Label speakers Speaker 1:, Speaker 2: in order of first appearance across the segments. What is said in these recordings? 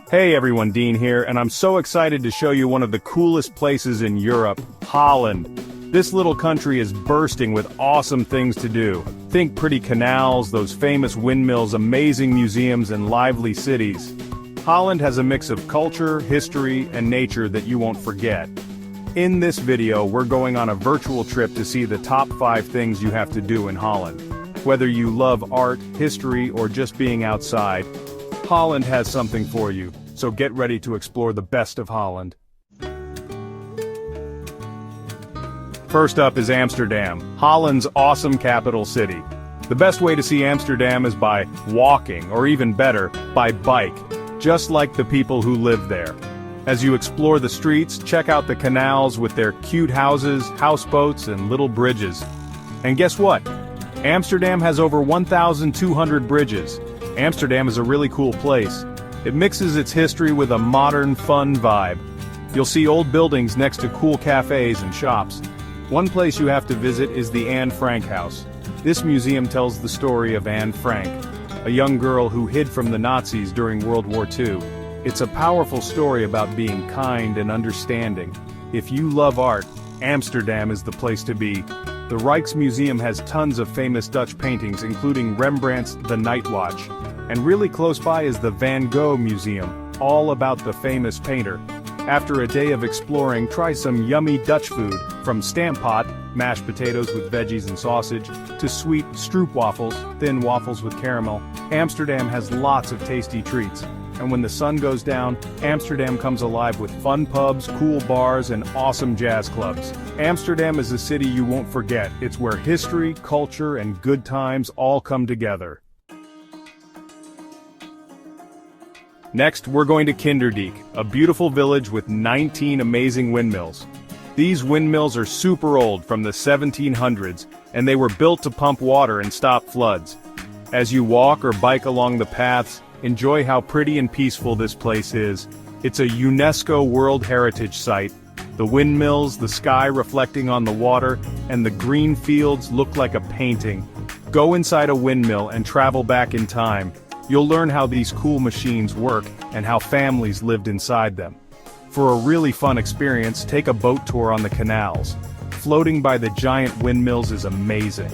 Speaker 1: Hey everyone, Dean here, and I'm so excited to show you one of the coolest places in Europe, Holland. This little country is bursting with awesome things to do. Think pretty canals, those famous windmills, amazing museums, and lively cities. Holland has a mix of culture, history, and nature that you won't forget. In this video, we're going on a virtual trip to see the top 5 things you have to do in Holland. Whether you love art, history, or just being outside, Holland has something for you, so get ready to explore the best of Holland. First up is Amsterdam, Holland's awesome capital city. The best way to see Amsterdam is by walking, or even better, by bike, just like the people who live there. As you explore the streets, check out the canals with their cute houses, houseboats, and little bridges. And guess what? Amsterdam has over 1,200 bridges. Amsterdam is a really cool place. It mixes its history with a modern, fun vibe. You'll see old buildings next to cool cafes and shops. One place you have to visit is the Anne Frank House. This museum tells the story of Anne Frank, a young girl who hid from the Nazis during World War II. It's a powerful story about being kind and understanding. If you love art, Amsterdam is the place to be. The Rijksmuseum has tons of famous Dutch paintings, including Rembrandt's The Night Watch. And really close by is the Van Gogh Museum, all about the famous painter. After a day of exploring, try some yummy Dutch food, from stamppot, mashed potatoes with veggies and sausage, to sweet stroopwafels, thin waffles with caramel. Amsterdam has lots of tasty treats. And when the sun goes down, Amsterdam comes alive with fun pubs, cool bars, and awesome jazz clubs. Amsterdam is a city you won't forget. It's where history, culture, and good times all come together. Next, we're going to Kinderdijk, a beautiful village with 19 amazing windmills. These windmills are super old, from the 1700s, and they were built to pump water and stop floods. As you walk or bike along the paths, enjoy how pretty and peaceful this place is. It's a UNESCO World Heritage Site. The windmills, the sky reflecting on the water, and the green fields look like a painting. Go inside a windmill and travel back in time. You'll learn how these cool machines work and how families lived inside them. For a really fun experience, take a boat tour on the canals. Floating by the giant windmills is amazing.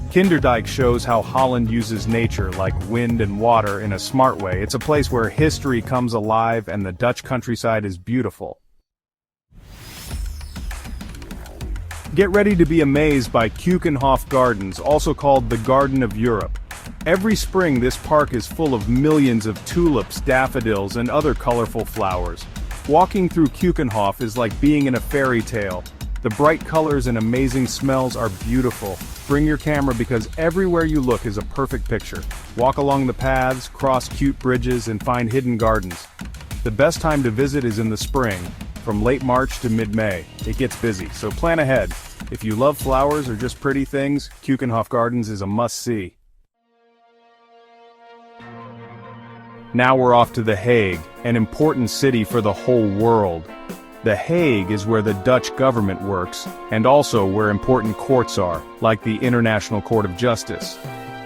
Speaker 1: Kinderdijk shows how Holland uses nature like wind and water in a smart way. It's a place where history comes alive and the Dutch countryside is beautiful. Get ready to be amazed by Keukenhof Gardens, also called the Garden of Europe. Every spring this park is full of millions of tulips, daffodils, and other colorful flowers. Walking through Keukenhof is like being in a fairy tale. The bright colors and amazing smells are beautiful. Bring your camera because everywhere you look is a perfect picture. Walk along the paths, cross cute bridges, and find hidden gardens. The best time to visit is in the spring, from late March to mid-May. It gets busy, so plan ahead. If you love flowers or just pretty things, Keukenhof Gardens is a must-see. Now we're off to The Hague, an important city for the whole world. The Hague is where the Dutch government works, and also where important courts are, like the International Court of Justice.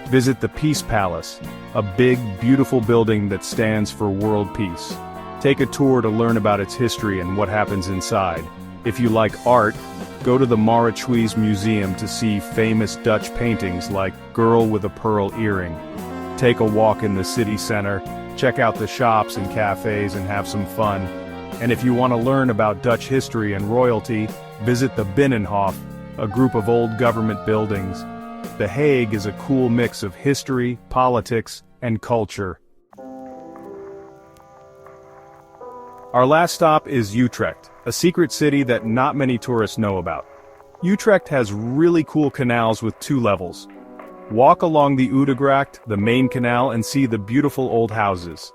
Speaker 1: Visit the Peace Palace, a big, beautiful building that stands for world peace. Take a tour to learn about its history and what happens inside. If you like art, go to the Mauritshuis Museum to see famous Dutch paintings like Girl with a Pearl Earring. Take a walk in the city center, check out the shops and cafes and have some fun. And if you want to learn about Dutch history and royalty, visit the Binnenhof, a group of old government buildings. The Hague is a cool mix of history, politics, and culture. Our last stop is Utrecht, a secret city that not many tourists know about. Utrecht has really cool canals with 2 levels. Walk along the Utrecht, the main canal, and see the beautiful old houses.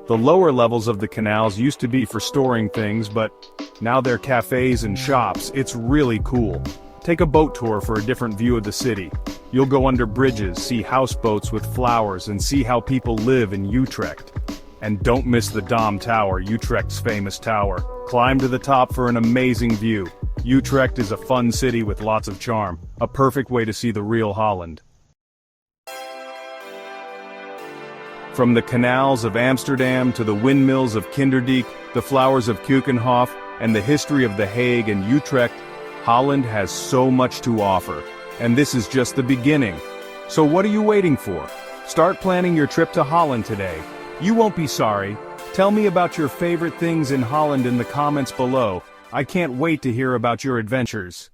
Speaker 1: The lower levels of the canals used to be for storing things, but now they're cafes and shops. It's really cool. Take a boat tour for a different view of the city. You'll go under bridges, see houseboats with flowers, and see how people live in Utrecht. And don't miss the Dom Tower, Utrecht's famous tower. Climb to the top for an amazing view. Utrecht is a fun city with lots of charm, a perfect way to see the real Holland. From the canals of Amsterdam to the windmills of Kinderdijk, the flowers of Keukenhof, and the history of the Hague and Utrecht, Holland has so much to offer. And this is just the beginning. So what are you waiting for? Start planning your trip to Holland today. You won't be sorry. Tell me about your favorite things in Holland in the comments below. I can't wait to hear about your adventures.